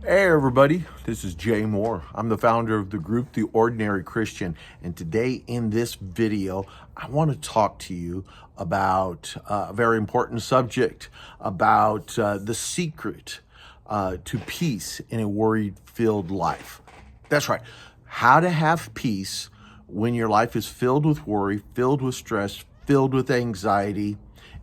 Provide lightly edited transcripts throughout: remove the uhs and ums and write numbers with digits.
Hey everybody, this is Jay Moore. I'm the founder of the group The Ordinary Christian, and today in this video I want to talk to you about a very important subject, about the secret to peace in a worry-filled life. That's right, how to have peace when your life is filled with worry, filled with stress, filled with anxiety,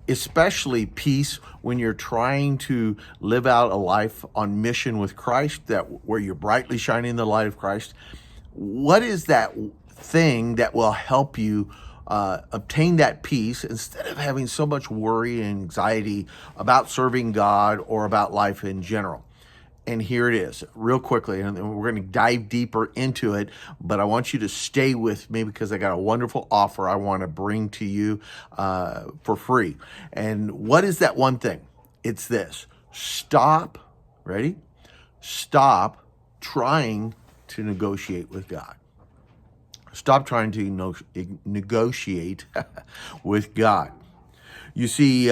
especially peace when you're trying to live out a life on mission with Christ, that where you're brightly shining the light of Christ. What is that thing that will help you obtain that peace instead of having so much worry and anxiety about serving God or about life in general? And here it is, real quickly, and we're going to dive deeper into it, but I want you to stay with me because I got a wonderful offer I want to bring to you for free. And what is that one thing? It's this: stop, ready? Stop trying to negotiate with God. Stop trying to negotiate with God. You see,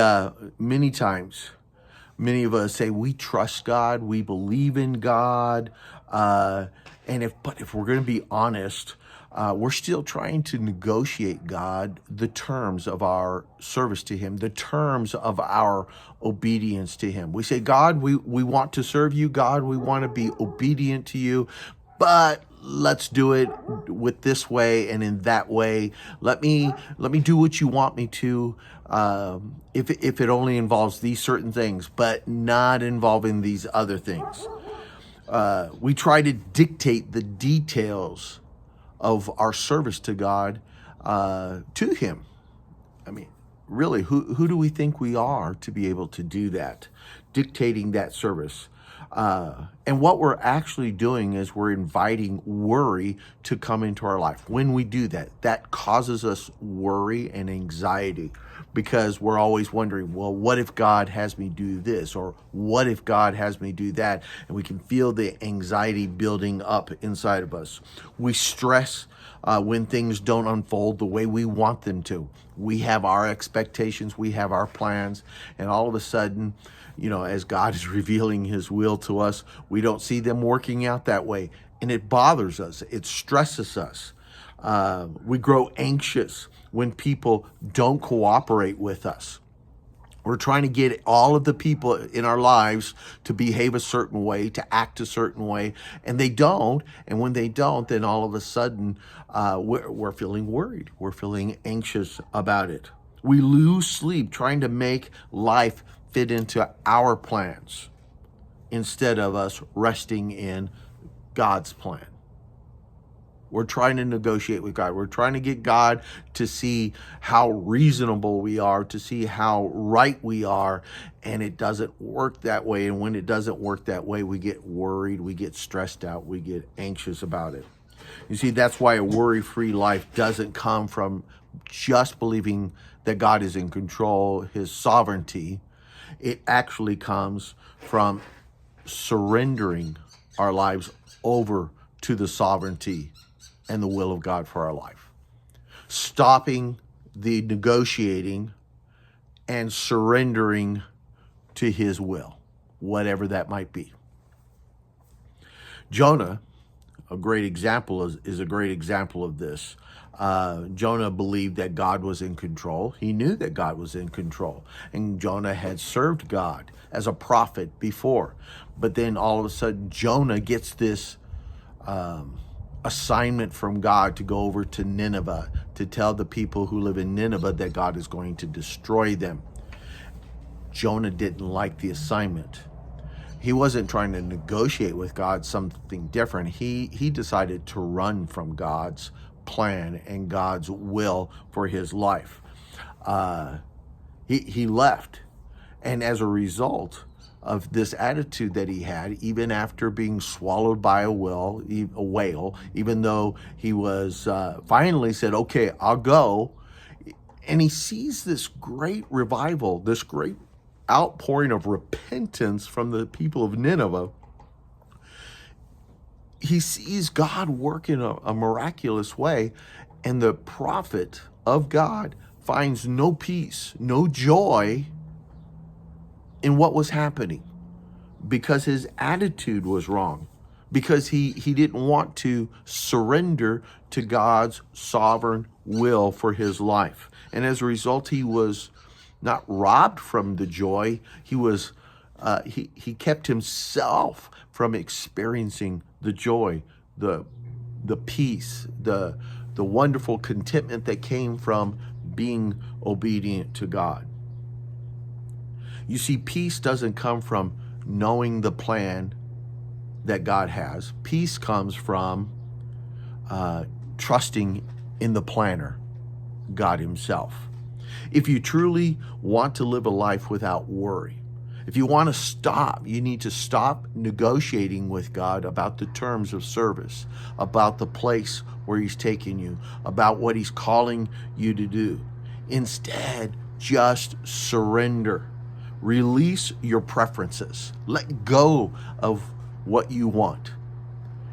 many times, many of us say we trust God, we believe in God, but if we're going to be honest, we're still trying to negotiate God the terms of our service to Him, the terms of our obedience to Him. We say, God, we want to serve you. God, we want to be obedient to you, but let's do it with this way and in that way. Let me do what you want me to. If it only involves these certain things, but not involving these other things. We try to dictate the details of our service to God to Him. I mean, really, who do we think we are to be able to do that, dictating that service? And what we're actually doing is we're inviting worry to come into our life. When we do that, that causes us worry and anxiety because we're always wondering, well, what if God has me do this? Or what if God has me do that? And we can feel the anxiety building up inside of us. We stress when things don't unfold the way we want them to. We have our expectations, we have our plans, and all of a sudden, as God is revealing His will to us, we don't see them working out that way. And it bothers us. It stresses us. We grow anxious when people don't cooperate with us. We're trying to get all of the people in our lives to behave a certain way, to act a certain way, and they don't. And when they don't, then all of a sudden, we're feeling worried. We're feeling anxious about it. We lose sleep trying to make life fit into our plans instead of us resting in God's plan. We're trying to negotiate with God. We're trying to get God to see how reasonable we are, to see how right we are, and it doesn't work that way. And when it doesn't work that way, we get worried, we get stressed out, we get anxious about it. You see, that's why a worry-free life doesn't come from just believing that God is in control, His sovereignty. It actually comes from surrendering our lives over to the sovereignty and the will of God for our life. Stopping the negotiating and surrendering to His will, whatever that might be. Jonah, a great example, is a great example of this. Jonah believed that God was in control. He knew that God was in control. And Jonah had served God as a prophet before. But then all of a sudden, Jonah gets this assignment from God to go over to Nineveh to tell the people who live in Nineveh that God is going to destroy them. Jonah didn't like the assignment. He wasn't trying to negotiate with God something different. He decided to run from God's plan and God's will for his life. He left. And as a result of this attitude that he had, even after being swallowed by a whale, even though he was finally said, okay, I'll go. And he sees this great revival, this great outpouring of repentance from the people of Nineveh. He sees God work in a miraculous way, and the prophet of God finds no peace, no joy in what was happening. because his attitude was wrong, because he didn't want to surrender to God's sovereign will for his life. And as a result, he was not robbed from the joy. He kept himself from experiencing the joy, the peace, the wonderful contentment that came from being obedient to God. You see, peace doesn't come from knowing the plan that God has. Peace comes from trusting in the planner, God himself. If you truly want to live a life without worry, if you want to stop, you need to stop negotiating with God about the terms of service, about the place where he's taking you, about what he's calling you to do. Instead, just surrender. Release your preferences. Let go of what you want.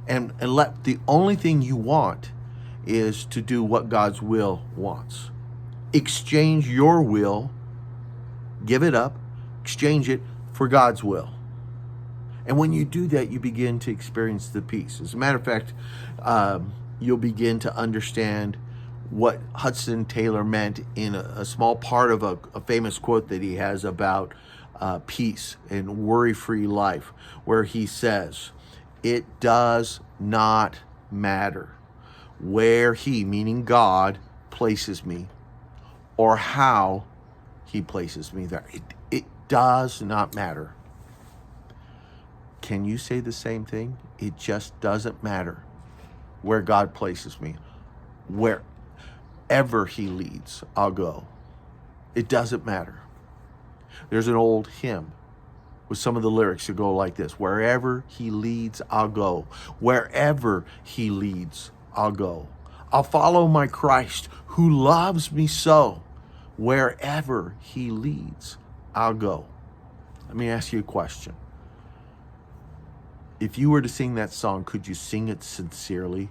And let the only thing you want is to do what God's will wants. Exchange your will, give it up, exchange it for God's will. And when you do that, you begin to experience the peace. As a matter of fact, you'll begin to understand what Hudson Taylor meant in a small part of a famous quote that he has about peace and worry-free life, where he says, "It does not matter where he," meaning God, "places me, or how he places me there. It does not matter." Can you say the same thing? It just doesn't matter where God places me. Wherever he leads, I'll go. It doesn't matter. There's an old hymn with some of the lyrics that go like this: "Wherever he leads, I'll go. Wherever he leads, I'll go. I'll follow my Christ who loves me so. Wherever he leads, I'll go." Let me ask you a question. If you were to sing that song, could you sing it sincerely?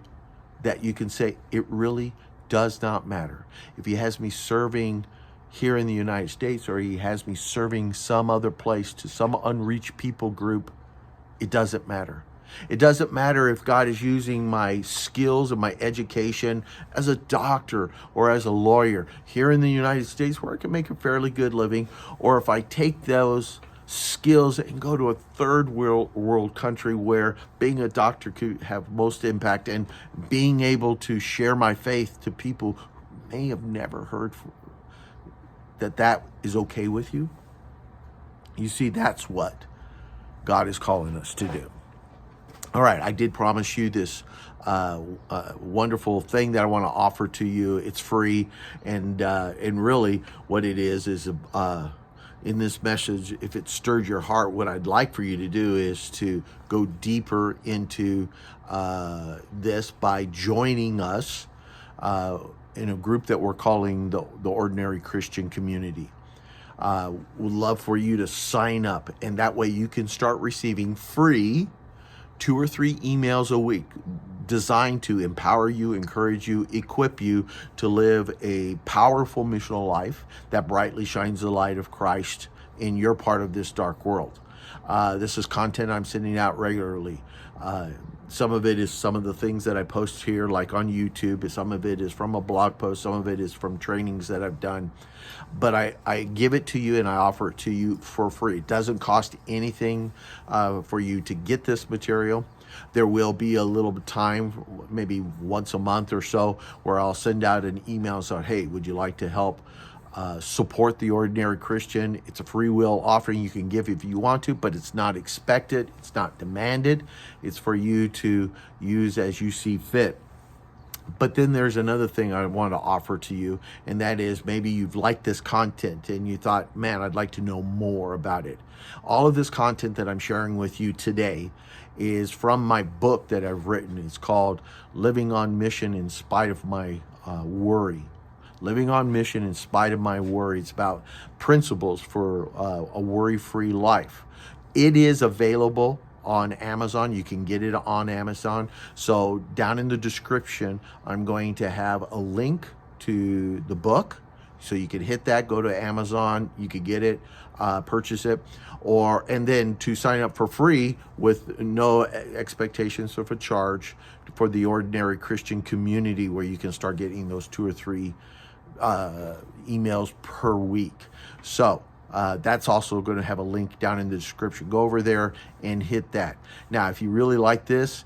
That you can say, it really does not matter. If he has me serving here in the United States, or he has me serving some other place to some unreached people group, it doesn't matter. It doesn't matter if God is using my skills and my education as a doctor or as a lawyer here in the United States, where I can make a fairly good living, or if I take those skills and go to a third world country where being a doctor could have most impact, and being able to share my faith to people who may have never heard that is okay with you. You see, that's what God is calling us to do. All right, I did promise you this wonderful thing that I want to offer to you. It's free, and really what it is in this message, if it stirred your heart, what I'd like for you to do is to go deeper into this by joining us in a group that we're calling the Ordinary Christian Community. Would love for you to sign up, and that way you can start receiving free 2 or 3 emails a week designed to empower you, encourage you, equip you to live a powerful missional life that brightly shines the light of Christ in your part of this dark world. This is content I'm sending out regularly. Some of it is some of the things that I post here, like on YouTube. Some of it is from a blog post. Some of it is from trainings that I've done. But I give it to you, and I offer it to you for free. It doesn't cost anything for you to get this material. There will be a little bit of time, maybe once a month or so, where I'll send out an email saying, "Hey, would you like to help support the Ordinary Christian?" It's a free will offering. You can give if you want to, but it's not expected. It's not demanded. It's for you to use as you see fit. But then there's another thing I want to offer to you, and that is, maybe you've liked this content and you thought, man, I'd like to know more about it. All of this content that I'm sharing with you today is from my book that I've written. It's called Living on Mission in Spite of My Worry. Living on Mission in Spite of My Worry. It's about principles for a worry-free life. It is available on Amazon. You can get it on Amazon. So down in the description, I'm going to have a link to the book. So you can hit that, go to Amazon, you could get it. purchase it, and then to sign up for free with no expectations of a charge for the Ordinary Christian Community, where you can start getting those 2 or 3 emails per week. So that's also going to have a link down in the description. Go over there and hit that. Now, if you really like this,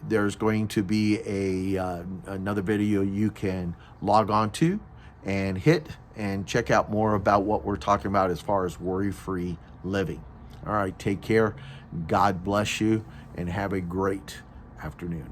there's going to be another video you can log on to and hit and check out more about what we're talking about as far as worry-free living. All right, take care. God bless you, and have a great afternoon.